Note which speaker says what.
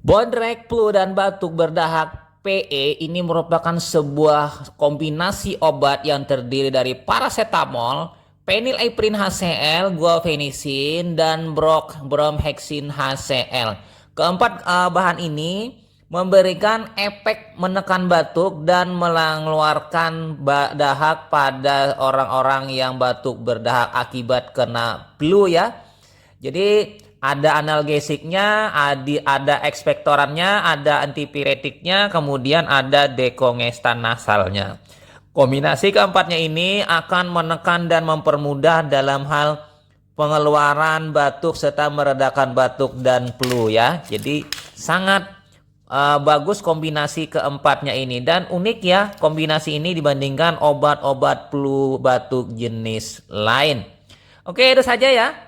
Speaker 1: Bondrek, flu, dan batuk berdahak PE ini merupakan sebuah kombinasi obat yang terdiri dari paracetamol, phenylephrine HCl, guaifenesin, dan bromhexin HCl. Keempat bahan ini memberikan efek menekan batuk dan mengeluarkan dahak pada orang-orang yang batuk berdahak akibat kena flu ya. Jadi ada analgesiknya, ada ekspektorannya, ada antipiretiknya, kemudian ada dekongestan nasalnya. Kombinasi keempatnya ini akan menekan dan mempermudah dalam hal pengeluaran batuk serta meredakan batuk dan flu ya. Jadi sangat bagus kombinasi keempatnya ini, dan unik ya kombinasi ini dibandingkan obat-obat flu batuk jenis lain. Oke, itu saja ya.